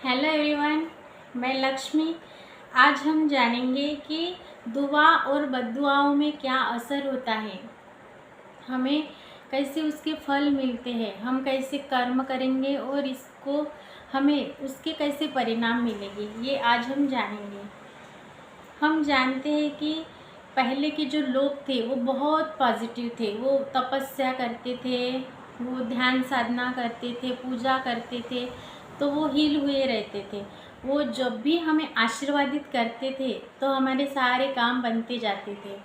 Hello everyone, मैं लक्ष्मी। आज हम जानेंगे कि दुआ और बद्दुआओं में क्या असर होता है, हमें कैसे उसके फल मिलते हैं, हम कैसे कर्म करेंगे और इसको हमें उसके कैसे परिणाम मिलेंगे, ये आज हम जानेंगे। हम जानते हैं कि पहले के जो लोग थे वो बहुत पॉजिटिव थे, वो तपस्या करते थे, वो ध्यान साधना करते थे, पूजा करते थे, तो वो हील हुए रहते थे। वो जब भी हमें आशीर्वादित करते थे तो हमारे सारे काम बनते जाते थे।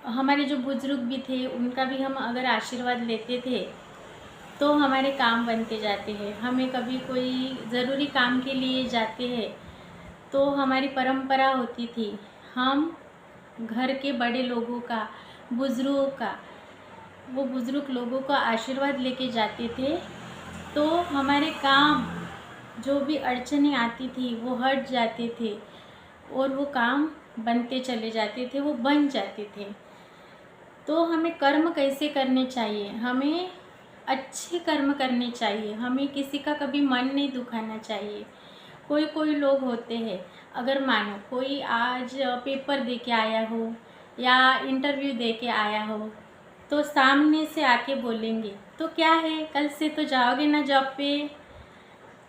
हमारे जो बुजुर्ग भी थे उनका भी हम अगर आशीर्वाद लेते थे तो हमारे काम बनते जाते हैं। हमें कभी कोई ज़रूरी काम के लिए जाते हैं तो हमारी परंपरा होती थी, हम घर के बड़े लोगों का, बुज़ुर्गों का, वो बुज़ुर्ग लोगों का आशीर्वाद लेके जाते थे तो हमारे काम जो भी अड़चनें आती थी वो हट जाते थे और वो काम बनते चले जाते थे, वो बन जाते थे। तो हमें कर्म कैसे करने चाहिए, हमें अच्छे कर्म करने चाहिए, हमें किसी का कभी मन नहीं दुखाना चाहिए। कोई कोई लोग होते हैं, अगर मानो कोई आज पेपर दे के आया हो या इंटरव्यू दे के आया हो तो सामने से आके बोलेंगे तो क्या है, कल से तो जाओगे ना जॉब पे।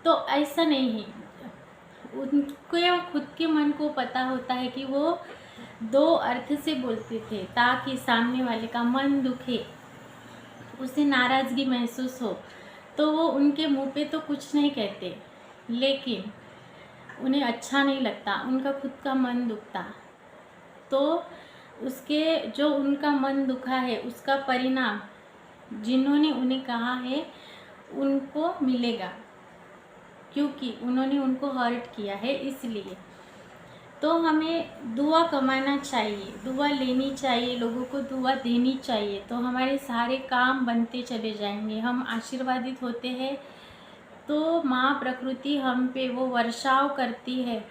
तो ऐसा नहीं है, उनको खुद के मन को पता होता है कि वो दो अर्थ से बोलते थे ताकि सामने वाले का मन दुखे, उसे नाराज़गी महसूस हो। तो वो उनके मुंह पे तो कुछ नहीं कहते, लेकिन उन्हें अच्छा नहीं लगता, उनका खुद का मन दुखता, तो उसके जो उनका मन दुखा है उसका परिणाम जिन्होंने उन्हें कहा है उनको मिलेगा, क्योंकि उन्होंने उनको हर्ट किया है। इसलिए तो हमें दुआ कमाना चाहिए, दुआ लेनी चाहिए, लोगों को दुआ देनी चाहिए, तो हमारे सारे काम बनते चले जाएंगे। हम आशीर्वादित होते हैं तो माँ प्रकृति हम पे वो वर्षाव करती है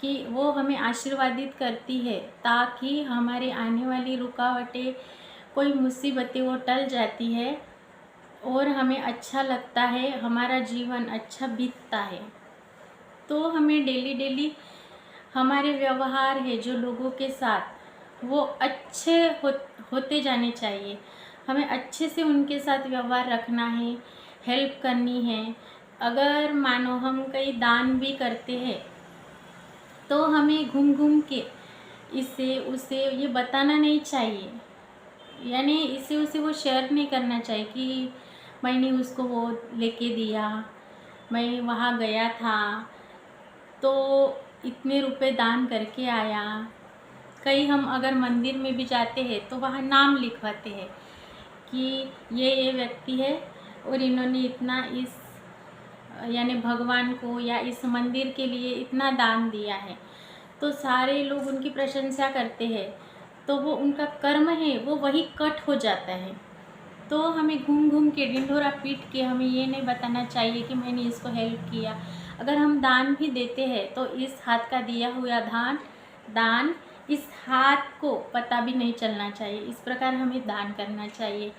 कि वो हमें आशीर्वादित करती है ताकि हमारे आने वाली रुकावटें, कोई मुसीबतें वो टल जाती है और हमें अच्छा लगता है, हमारा जीवन अच्छा बीतता है। तो हमें डेली डेली हमारे व्यवहार है जो लोगों के साथ वो अच्छे होते जाने चाहिए। हमें अच्छे से उनके साथ व्यवहार रखना है, हेल्प करनी है। अगर मानो हम कहीं दान भी करते हैं तो हमें घूम घूम के इसे उसे ये बताना नहीं चाहिए, यानी इसे उसे वो शेयर नहीं करना चाहिए कि मैंने उसको वो लेके दिया, मैं वहाँ गया था तो इतने रुपए दान करके आया। कई हम अगर मंदिर में भी जाते हैं तो वहाँ नाम लिखवाते हैं कि ये व्यक्ति है और इन्होंने इतना इस यानी भगवान को या इस मंदिर के लिए इतना दान दिया है, तो सारे लोग उनकी प्रशंसा करते हैं, तो वो उनका कर्म है वो वही कट हो जाता है। तो हमें घूम घूम के ढिंढोरा पीट के हमें ये नहीं बताना चाहिए कि मैंने इसको हेल्प किया। अगर हम दान भी देते हैं तो इस हाथ का दिया हुआ दान इस हाथ को पता भी नहीं चलना चाहिए, इस प्रकार हमें दान करना चाहिए।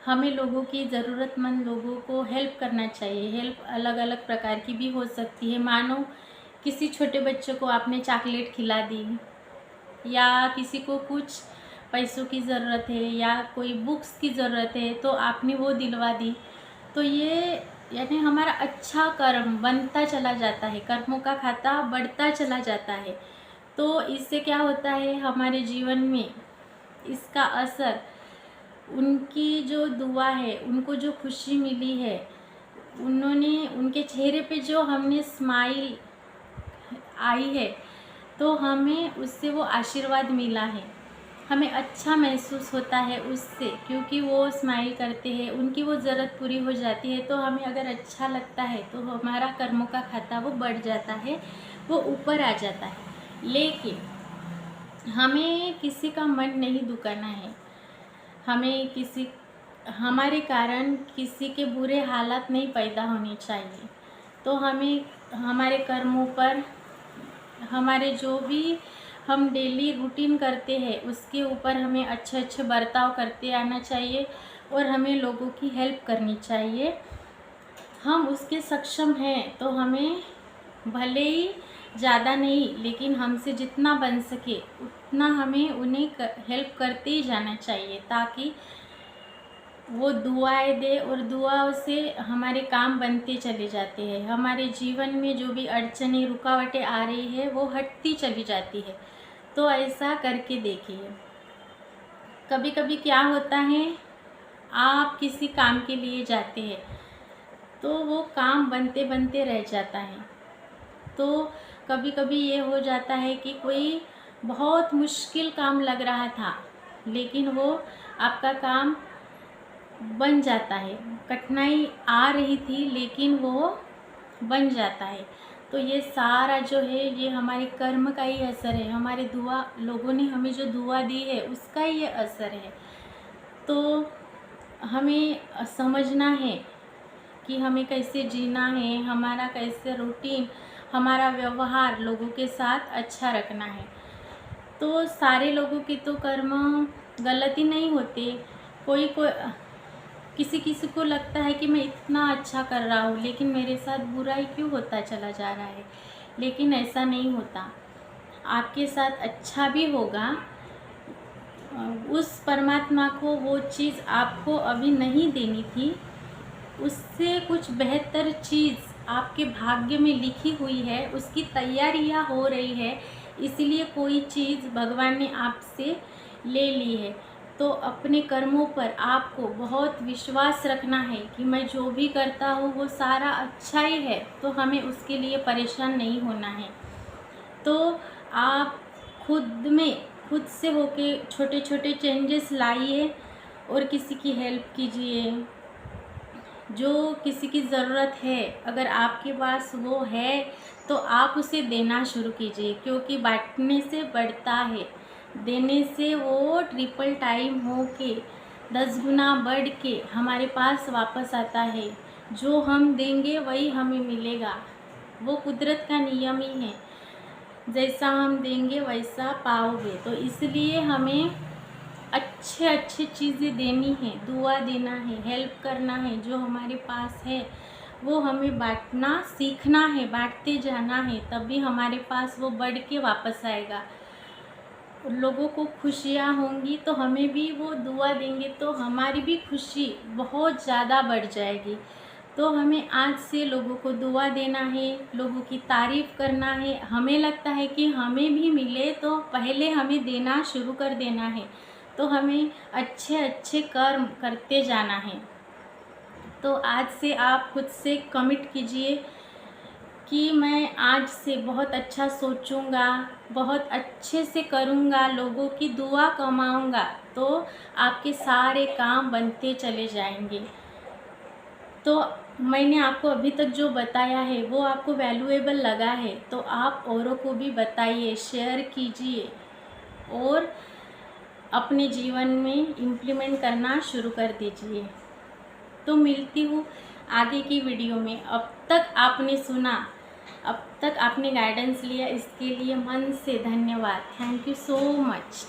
हमें लोगों की ज़रूरतमंद लोगों को हेल्प करना चाहिए। हेल्प अलग अलग प्रकार की भी हो सकती है, मानो किसी छोटे बच्चे को आपने चॉकलेट खिला दी या किसी को कुछ पैसों की ज़रूरत है या कोई बुक्स की ज़रूरत है तो आपने वो दिलवा दी, तो ये यानी हमारा अच्छा कर्म बनता चला जाता है, कर्मों का खाता बढ़ता चला जाता है। तो इससे क्या होता है, हमारे जीवन में इसका असर, उनकी जो दुआ है, उनको जो खुशी मिली है, उन्होंने उनके चेहरे पे जो हमने स्माइल आई है तो हमें उससे वो आशीर्वाद मिला है, हमें अच्छा महसूस होता है उससे, क्योंकि वो स्माइल करते हैं, उनकी वो ज़रूरत पूरी हो जाती है। तो हमें अगर अच्छा लगता है तो हमारा कर्मों का खाता वो बढ़ जाता है, वो ऊपर आ जाता है। लेकिन हमें किसी का मन नहीं दुखाना है, हमें हमारे कारण किसी के बुरे हालात नहीं पैदा होने चाहिए। तो हमें हमारे कर्मों पर, हमारे जो भी हम डेली रूटीन करते हैं उसके ऊपर हमें अच्छे अच्छे बर्ताव करते आना चाहिए और हमें लोगों की हेल्प करनी चाहिए। हम उसके सक्षम हैं तो हमें भले ही ज़्यादा नहीं, लेकिन हमसे जितना बन सके उतना हमें उन्हें हेल्प करते ही जाना चाहिए, ताकि वो दुआएं दे और दुआओं से हमारे काम बनते चले जाते हैं। हमारे जीवन में जो भी अड़चनें रुकावटें आ रही है वो हटती चली जाती है। तो ऐसा करके देखिए। कभी कभी क्या होता है, आप किसी काम के लिए जाते हैं तो वो काम बनते बनते रह जाता है। तो कभी कभी ये हो जाता है कि कोई बहुत मुश्किल काम लग रहा था, लेकिन वो आपका काम बन जाता है। कठिनाई आ रही थी लेकिन वो बन जाता है। तो ये सारा जो है ये हमारे कर्म का ही असर है, हमारे दुआ, लोगों ने हमें जो दुआ दी है उसका ही ये असर है। तो हमें समझना है कि हमें कैसे जीना है, हमारा कैसे रूटीन, हमारा व्यवहार लोगों के साथ अच्छा रखना है। तो सारे लोगों के तो कर्म गलती नहीं होते। कोई किसी किसी को लगता है कि मैं इतना अच्छा कर रहा हूँ लेकिन मेरे साथ बुराई क्यों होता चला जा रहा है, लेकिन ऐसा नहीं होता। आपके साथ अच्छा भी होगा। उस परमात्मा को वो चीज़ आपको अभी नहीं देनी थी, उससे कुछ बेहतर चीज़ आपके भाग्य में लिखी हुई है, उसकी तैयारियां हो रही है। इसलिए कोई चीज़ भगवान ने आपसे ले ली है। तो अपने कर्मों पर आपको बहुत विश्वास रखना है कि मैं जो भी करता हूँ वो सारा अच्छा ही है, तो हमें उसके लिए परेशान नहीं होना है। तो आप खुद से होके छोटे छोटे चेंजेस लाइए और किसी की हेल्प कीजिए। जो किसी की ज़रूरत है, अगर आपके पास वो है तो आप उसे देना शुरू कीजिए, क्योंकि बांटने से बढ़ता है, देने से वो ट्रिपल टाइम हो के 10 गुना बढ़ के हमारे पास वापस आता है। जो हम देंगे वही हमें मिलेगा, वो कुदरत का नियम ही है। जैसा हम देंगे वैसा पाओगे। तो इसलिए हमें अच्छे चीज़ें देनी है, दुआ देना है, हेल्प करना है। जो हमारे पास है वो हमें बांटना सीखना है, बांटते जाना है, तभी हमारे पास वो बढ़ के वापस आएगा। लोगों को खुशियाँ होंगी तो हमें भी वो दुआ देंगे तो हमारी भी खुशी बहुत ज़्यादा बढ़ जाएगी। तो हमें आज से लोगों को दुआ देना है, लोगों की तारीफ़ करना है। हमें लगता है कि हमें भी मिले तो पहले हमें देना शुरू कर देना है। तो हमें अच्छे कर्म करते जाना है। तो आज से आप खुद से कमिट कीजिए कि मैं आज से बहुत अच्छा सोचूंगा, बहुत अच्छे से करूंगा, लोगों की दुआ कमाऊंगा, तो आपके सारे काम बनते चले जाएंगे। तो मैंने आपको अभी तक जो बताया है वो आपको वैल्यूएबल लगा है तो आप औरों को भी बताइए, शेयर कीजिए और अपने जीवन में इम्प्लीमेंट करना शुरू कर दीजिए। तो मिलती हूँ आगे की वीडियो में। अब तक आपने सुना, अब तक आपने गाइडेंस लिया, इसके लिए मन से धन्यवाद। Thank you so much.